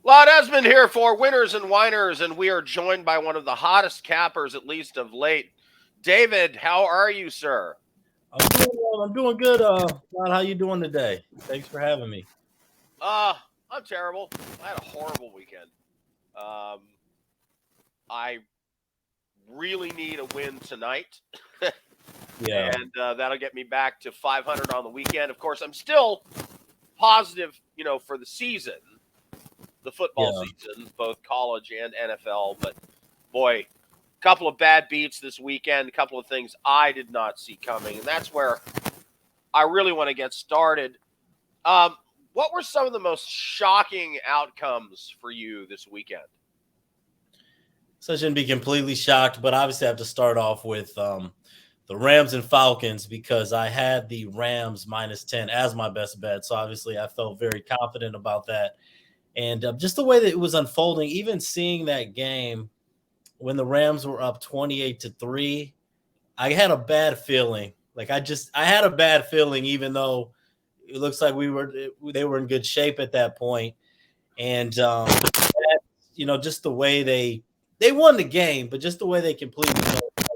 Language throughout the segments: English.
Lod Esmond here for Winners and Winers, and we are joined by one of the hottest cappers, at least of late. David, how are you, sir? I'm doing well. I'm doing good. Ron, how you doing today? Thanks for having me. Uh, I'm terrible. I had a horrible weekend. Um, I really need a win tonight, Yeah, and that'll get me back to 500 on the weekend. Of course, I'm still positive, for the season, the football yeah, season, both college and NFL. But boy, couple of bad beats this weekend, a couple of things I did not see coming, and that's where I really want to get started. Um, what were some of the most shocking outcomes for you this weekend? so I shouldn't be completely shocked, but obviously I have to start off with the Rams and Falcons because I had the Rams -10 as my best bet. So obviously I felt very confident about that, and just the way that it was unfolding, even seeing that game when the Rams were up 28-3, I had a bad feeling. I had a bad feeling, even though it looks like they were in good shape at that point. And just the way they won the game, but just the way they completely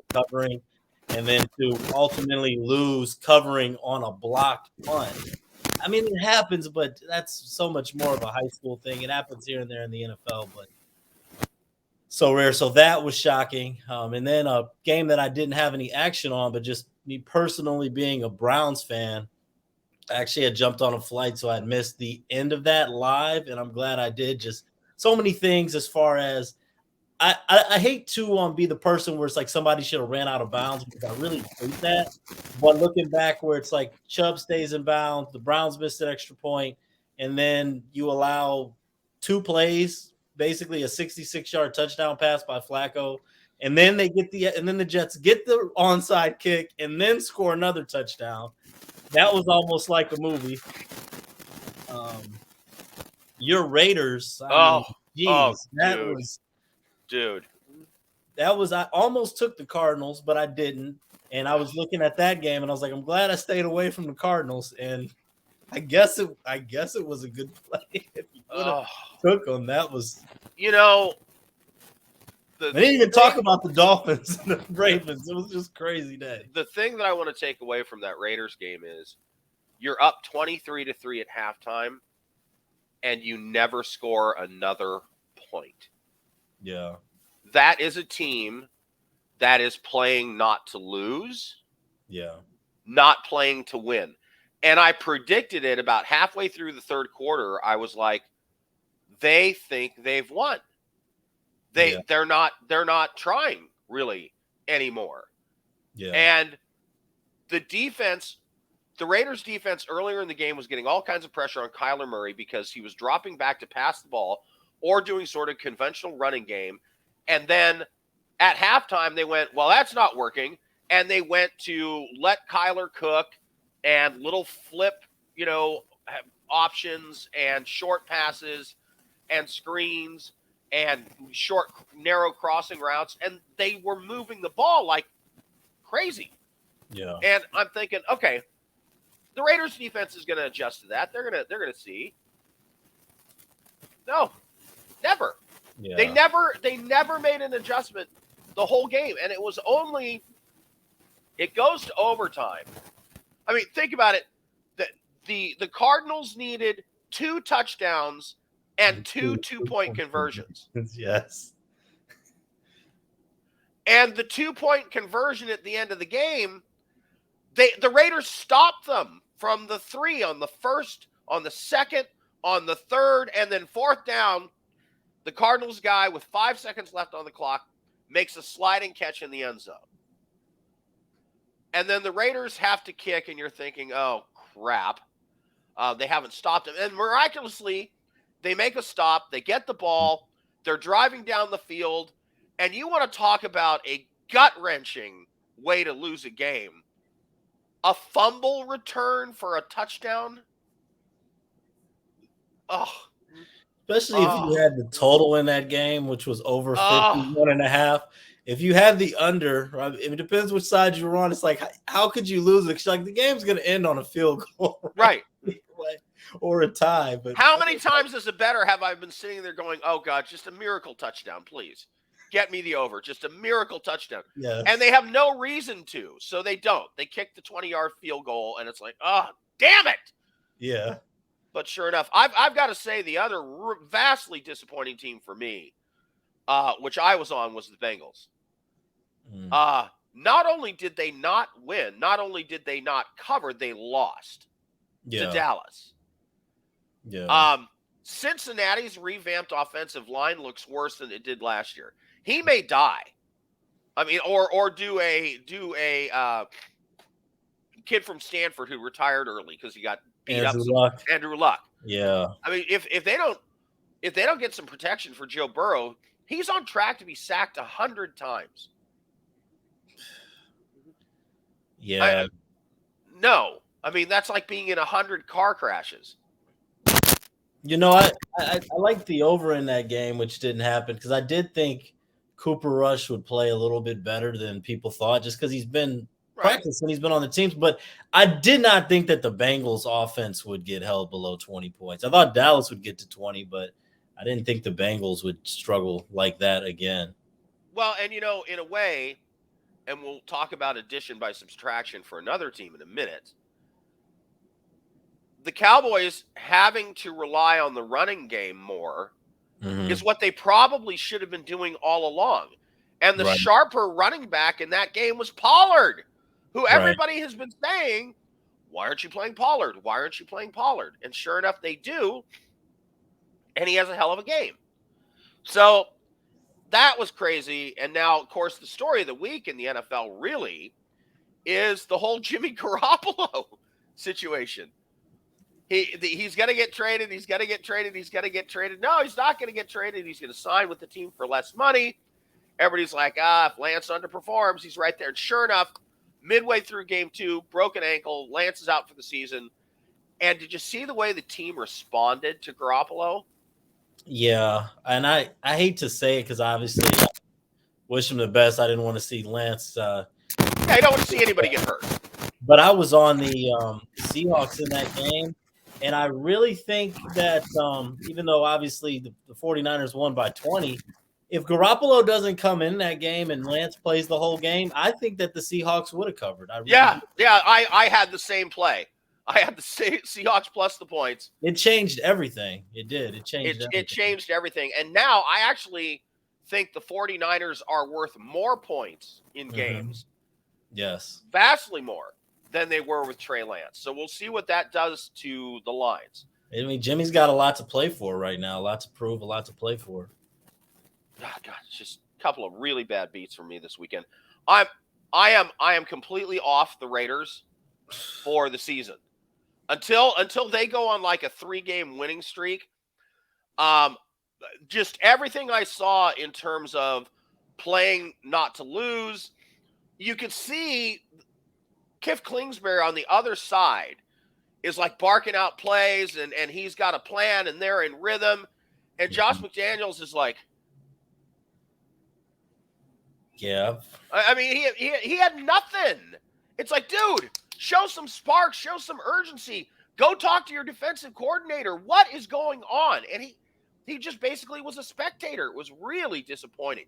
covering, and then to ultimately lose covering on a blocked punt. I mean, it happens, but that's so much more of a high school thing. It happens here and there in the NFL, but so rare. So that was shocking. And then a game that I didn't have any action on, but just me personally being a Browns fan, I actually had jumped on a flight, so I'd missed the end of that live, and I'm glad I did. Just so many things as far as I hate to be the person where it's like somebody should have ran out of bounds because I really hate that. But looking back, where it's like Chubb stays in bounds, the Browns missed an extra point, and then you allow two plays, basically a 66-yard touchdown pass by Flacco, and then the Jets get the onside kick and then score another touchdown. That was almost like a movie. Um, your Raiders, I Oh, mean, oh, geez, dude. I almost took the Cardinals, but I didn't. And I was looking at that game and I was like, I'm glad I stayed away from the Cardinals. And I guess it was a good play. If you would have Oh, took them, that was you know the we didn't even talk thing. about the Dolphins and the Ravens. It was just crazy day. The thing that I want to take away from that Raiders game is you're up 23-3 at halftime, and you never score another point. Yeah. That is a team that is playing not to lose, Yeah. not playing to win. And I predicted it about halfway through the third quarter. I was like, they think they've won. Yeah. They're not trying really anymore. Yeah. And the defense, the Raiders defense earlier in the game was getting all kinds of pressure on Kyler Murray because he was dropping back to pass the ball or doing sort of conventional running game. And then at halftime, they went, well, that's not working. And they went to let Kyler cook and little flip, options and short passes and screens and short, narrow crossing routes. And they were moving the ball like crazy. Yeah. And I'm thinking, okay, the Raiders defense is going to adjust to that. They're going to see. No, never. Yeah. They never made an adjustment the whole game. And it goes to overtime. I mean, think about it. The Cardinals needed 2 touchdowns and 2 2-point conversions. Yes. And the 2-point conversion at the end of the game, the Raiders stopped them from the 3 on the first, on the second, on the third, and then fourth down. The Cardinals guy with 5 seconds left on the clock makes a sliding catch in the end zone. And then the Raiders have to kick, and you're thinking, oh, crap. They haven't stopped him. And miraculously, they make a stop. They get the ball. They're driving down the field. And you want to talk about a gut-wrenching way to lose a game. A fumble return for a touchdown? Oh. Especially if you had the total in that game, which was over 51.5. If you had the under, right, it depends which side you're on. It's like, how could you lose it? Like, the game's going to end on a field goal. Right. or a tie. But how many times as a bettor have I been sitting there going, oh, God, just a miracle touchdown, please. Get me the over. Just a miracle touchdown. yes, And they have no reason to, so they don't. They kick the 20-yard field goal, and it's like, oh, damn it. yeah, But sure enough, I've got to say the other vastly disappointing team for me, which I was on, was the Bengals. Not only did they not win, not only did they not cover, they lost to yeah, Dallas. yeah. Cincinnati's revamped offensive line looks worse than it did last year. He may die. I mean, or do a kid from Stanford who retired early because he got beat up. Andrew Luck. Yeah. I mean, if they don't get some protection for Joe Burrow, he's on track to be sacked 100 times. Yeah. No. I mean, that's like being in 100 car crashes. You know, I like the over in that game, which didn't happen because I did think Cooper Rush would play a little bit better than people thought, just because he's been practicing, he's been on the teams. But I did not think that the Bengals offense would get held below 20 points. I thought Dallas would get to 20, but I didn't think the Bengals would struggle like that again. Well, and you know, in a way, and we'll talk about addition by subtraction for another team in a minute, the Cowboys having to rely on the running game more is what they probably should have been doing all along. And the sharper running back in that game was Pollard, who everybody has been saying, why aren't you playing Pollard? Why aren't you playing Pollard? And sure enough, they do. And he has a hell of a game. So that was crazy. And now, of course, the story of the week in the NFL really is the whole Jimmy Garoppolo situation. He's going to get traded. He's going to get traded. He's going to get traded. No, he's not going to get traded. He's going to sign with the team for less money. Everybody's like, if Lance underperforms, he's right there. And sure enough, midway through game 2, broken ankle, Lance is out for the season. And did you see the way the team responded to Garoppolo? Yeah, and I hate to say it because obviously I wish him the best. I didn't want to see Lance. I don't want to see anybody get hurt. But I was on the Seahawks in that game. And I really think that even though obviously the 49ers won by 20, if Garoppolo doesn't come in that game and Lance plays the whole game, I think that the Seahawks would have covered. I had the same play. I had the Seahawks plus the points. It changed everything. It did. It changed everything. It changed everything. And now I actually think the 49ers are worth more points in games. Yes. Vastly more than they were with Trey Lance. So we'll see what that does to the lines. I mean, Jimmy's got a lot to play for right now, a lot to prove, a lot to play for. God, it's just a couple of really bad beats for me this weekend. I am completely off the Raiders for the season. Until they go on like a 3-game winning streak. Just everything I saw in terms of playing not to lose, you could see Kiff Kingsbury on the other side is like barking out plays and he's got a plan and they're in rhythm. And Josh McDaniels is like, yeah. I mean, he had nothing. It's like, dude, show some spark, show some urgency. Go talk to your defensive coordinator. What is going on? And he just basically was a spectator. It was really disappointing.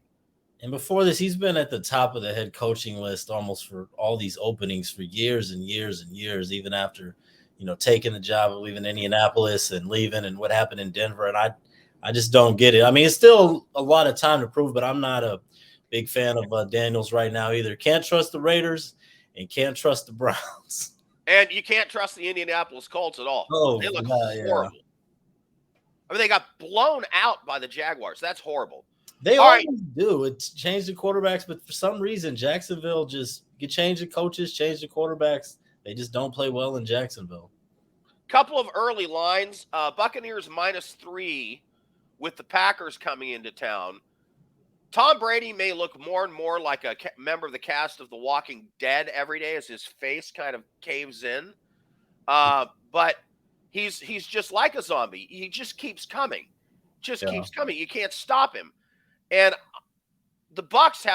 And before this, he's been at the top of the head coaching list almost for all these openings for years and years and years, even after, taking the job of leaving Indianapolis and leaving and what happened in Denver. And I just don't get it. I mean, it's still a lot of time to prove, but I'm not a big fan of Daniels right now either. Can't trust the Raiders and can't trust the Browns. And you can't trust the Indianapolis Colts at all. They look horrible. Yeah. I mean, they got blown out by the Jaguars. That's horrible. They always do. It's changed the quarterbacks, but for some reason, Jacksonville you change the coaches, change the quarterbacks. They just don't play well in Jacksonville. Couple of early lines. Buccaneers -3 with the Packers coming into town. Tom Brady may look more and more like a member of the cast of The Walking Dead every day as his face kind of caves in. But he's just like a zombie. He just keeps coming. Keeps coming. You can't stop him. And the Bucs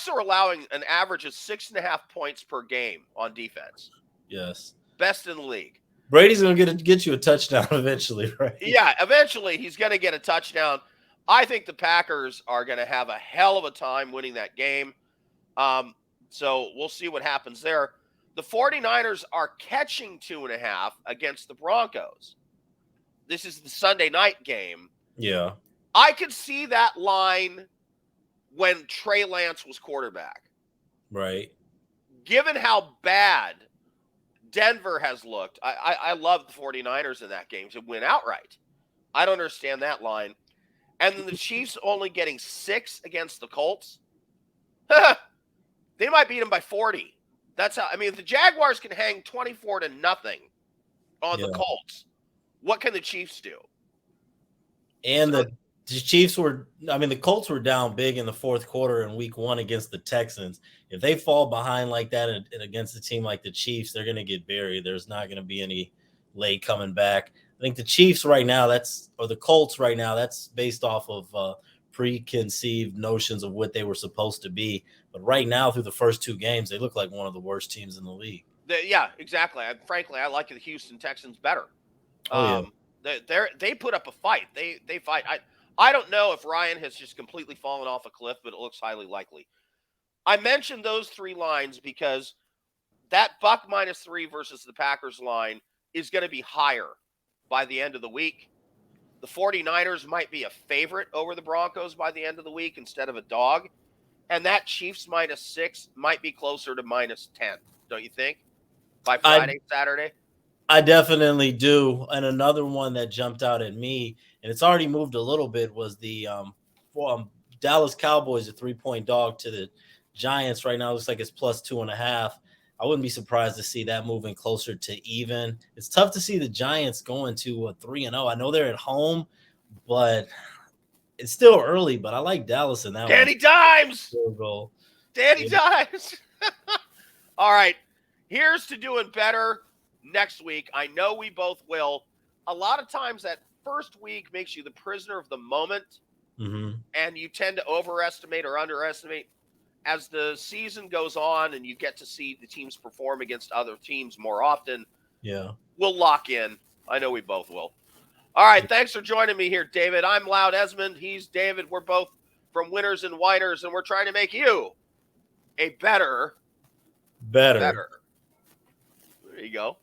are allowing an average of 6.5 points per game on defense. Yes. Best in the league. Brady's going to get you a touchdown eventually, right? Yeah, eventually he's going to get a touchdown. I think the Packers are going to have a hell of a time winning that game. So we'll see what happens there. The 49ers are catching 2.5 against the Broncos. This is the Sunday night game. Yeah. I could see that line when Trey Lance was quarterback. Right. Given how bad Denver has looked, I love the 49ers in that game to win outright. I don't understand that line. And then the Chiefs only getting 6 against the Colts. They might beat them by 40. That's how. I mean, if the Jaguars can hang 24-0 on the Colts, what can the Chiefs do? And the Chiefs the Colts were down big in the fourth quarter in week 1 against the Texans. If they fall behind like that and against a team like the Chiefs, they're going to get buried. There's not going to be any late coming back. I think the Chiefs right now, the Colts right now, that's based off of preconceived notions of what they were supposed to be. But right now, through the first 2 games, they look like one of the worst teams in the league. Yeah, exactly. Frankly, I like the Houston Texans better. They put up a fight. They fight. I don't know if Ryan has just completely fallen off a cliff, but it looks highly likely. I mentioned those 3 lines because that Buck -3 versus the Packers line is going to be higher by the end of the week. The 49ers might be a favorite over the Broncos by the end of the week instead of a dog. And that Chiefs -6 might be closer to -10, don't you think? By Friday, Saturday? I definitely do. And another one that jumped out at me, and it's already moved a little bit, was the Dallas Cowboys, a 3-point dog to the Giants right now. It looks like it's +2.5. I wouldn't be surprised to see that moving closer to even. It's tough to see the Giants going to 3-0. I know they're at home, but it's still early. But I like Dallas in that Danny Dimes! Goal. Danny Dimes! All right. Here's to doing better next week. I know we both will. A lot of times that first week makes you the prisoner of the moment, and you tend to overestimate or underestimate. As the season goes on and you get to see the teams perform against other teams more often, we'll lock in. I know we both will. All right, thanks for joining me here, David. I'm Loud Esmond. He's David. We're both from Winners and Winers, and we're trying to make you a better. There you go.